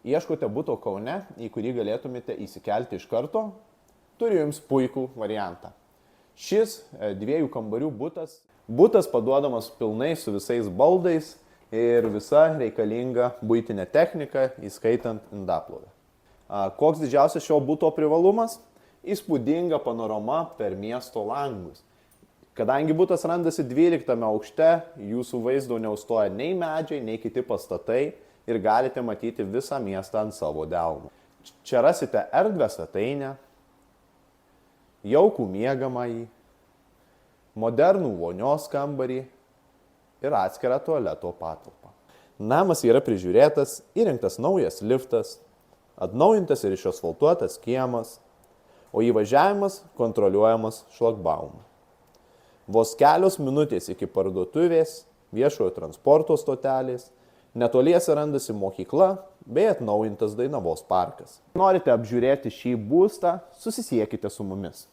Ieškote buto Kaune, į kurį galėtumėte įsikelti iš karto? Turiu jums puikų variantą. Šis 2 kambarių butas paduodamas pilnai su visais baldais ir visa reikalinga buitinė technika, įskaitant indaplovę. Koks didžiausias šio buto privalumas? Įspūdinga panorama per miesto langus. Kadangi butas randasi 12 aukšte, jūsų vaizdo neužstoja nei medžiai, nei kiti pastatai ir galite matyti visą miestą ant savo delno. Čia rasite erdvę svetainę, jaukų miegamąjį, modernų vonios kambarį ir atskirą tualeto patalpą. Namas yra prižiūrėtas, įrengtas naujas liftas, atnaujintas ir išasfaltuotas kiemas, o įvažiavimas kontroliuojamas šlagbaumu. Vos kelios minutės iki parduotuvės, viešojo transporto stotelės, netoliese randasi mokykla bei atnaujintas Dainavos parkas. Norite apžiūrėti šį būstą, susisiekite su mumis.